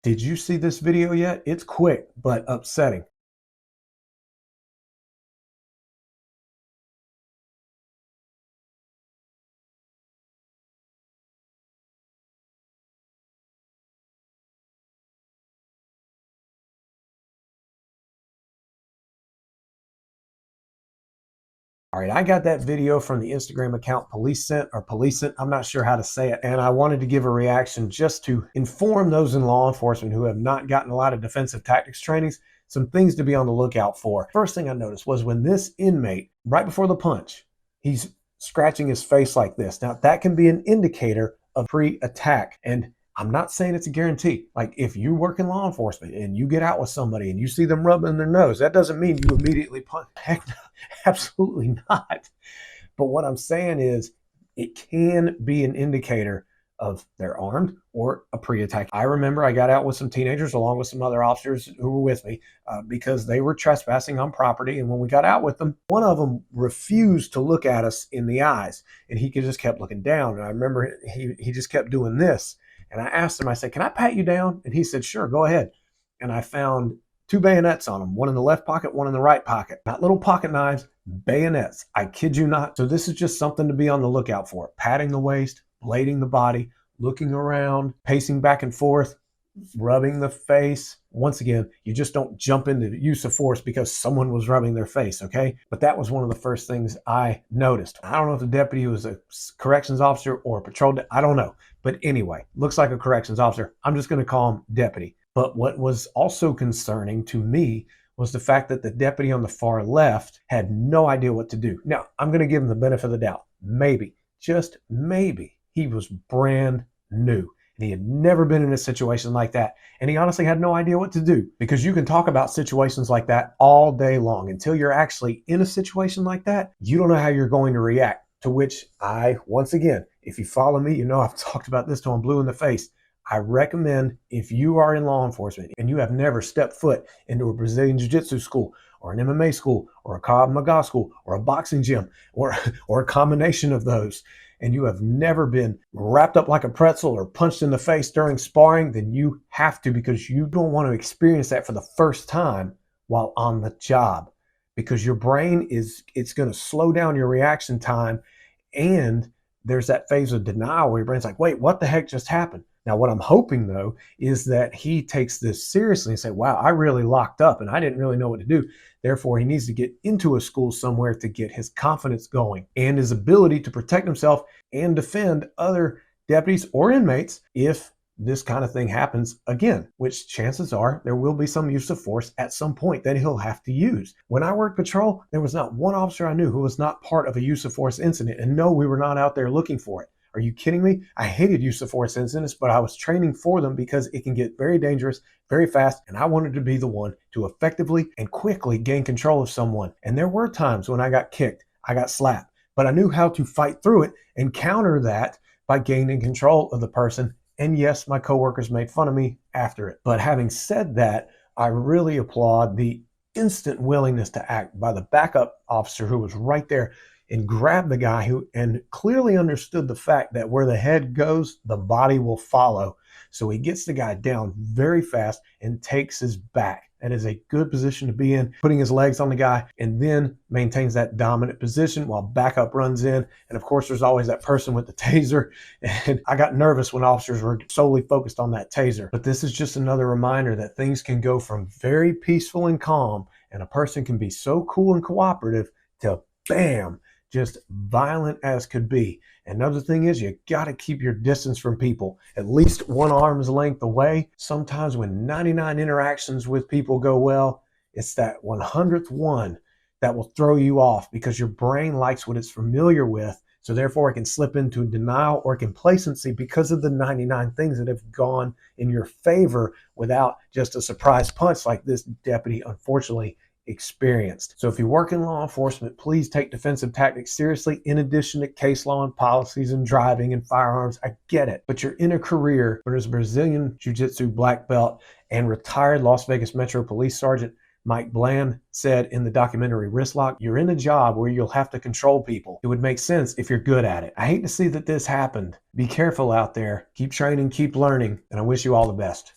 Did you see this video yet? It's quick, but upsetting. All right, I got that video from the Instagram account Police Scent or Police Scent. I'm not sure how to say it. And I wanted to give a reaction just to inform those in law enforcement who have not gotten a lot of defensive tactics trainings, some things to be on the lookout for. First thing I noticed was when this inmate, right before the punch, he's scratching his face like this. Now, that can be an indicator of pre-attack. And I'm not saying it's a guarantee. Like if you work in law enforcement and you get out with somebody and you see them rubbing their nose, that doesn't mean you immediately punch. Heck no, absolutely not. But what I'm saying is it can be an indicator of they're armed or a pre-attack. I remember I got out with some teenagers along with some other officers who were with me because they were trespassing on property. And when we got out with them, one of them refused to look at us in the eyes and he just kept looking down. And I remember he just kept doing this. And I asked him, I said, can I pat you down? And he said, sure, go ahead. And I found 2 bayonets on him, one in the left pocket, one in the right pocket. Not little pocket knives, bayonets. I kid you not. So this is just something to be on the lookout for. Patting the waist, blading the body, looking around, pacing back and forth, rubbing the face. Once again, you just don't jump into the use of force because someone was rubbing their face, okay? But that was one of the first things I noticed. I don't know if the deputy was a corrections officer or a patrol, I don't know. But anyway, looks like a corrections officer. I'm just gonna call him deputy. But what was also concerning to me was the fact that the deputy on the far left had no idea what to do. Now, I'm gonna give him the benefit of the doubt. Maybe, just maybe, he was brand new. And he had never been in a situation like that. And he honestly had no idea what to do because you can talk about situations like that all day long. Until you're actually in a situation like that, you don't know how you're going to react. To which I, once again, if you follow me, you know I've talked about this till I'm blue in the face. I recommend if you are in law enforcement and you have never stepped foot into a Brazilian Jiu-Jitsu school or an MMA school or a Krav Maga school or a boxing gym or a combination of those, and you have never been wrapped up like a pretzel or punched in the face during sparring, then you have to, because you don't want to experience that for the first time while on the job, because your brain it's going to slow down your reaction time. And there's that phase of denial where your brain's like, wait, what the heck just happened? Now, what I'm hoping, though, is that he takes this seriously and say, wow, I really locked up and I didn't really know what to do. Therefore, he needs to get into a school somewhere to get his confidence going and his ability to protect himself and defend other deputies or inmates if this kind of thing happens again, which chances are there will be some use of force at some point that he'll have to use. When I worked patrol, there was not one officer I knew who was not part of a use of force incident. And no, we were not out there looking for it. Are you kidding me? I hated use of force incidents, but I was training for them because it can get very dangerous, very fast, and I wanted to be the one to effectively and quickly gain control of someone. And there were times when I got kicked, I got slapped, but I knew how to fight through it and counter that by gaining control of the person. And yes, my coworkers made fun of me after it. But having said that, I really applaud the instant willingness to act by the backup officer who was right there and grabbed the guy who and clearly understood the fact that where the head goes, the body will follow. So he gets the guy down very fast and takes his back. That is a good position to be in, putting his legs on the guy, and then maintains that dominant position while backup runs in. And of course, there's always that person with the taser. And I got nervous when officers were solely focused on that taser. But this is just another reminder that things can go from very peaceful and calm, and a person can be so cool and cooperative to bam, just violent as could be. Another thing is you got to keep your distance from people, at least 1 arm's length away. Sometimes when 99 interactions with people go well, it's that 100th one that will throw you off because your brain likes what it's familiar with. So therefore it can slip into denial or complacency because of the 99 things that have gone in your favor without just a surprise punch like this deputy unfortunately experienced. So if you work in law enforcement, please take defensive tactics seriously in addition to case law and policies and driving and firearms. I get it, but you're in a career where there's a Brazilian Jiu-Jitsu black belt and retired Las Vegas Metro Police Sergeant Mike Bland said in the documentary Wristlock, you're in a job where you'll have to control people. It would make sense if you're good at it. I hate to see that this happened. Be careful out there. Keep training, keep learning, and I wish you all the best.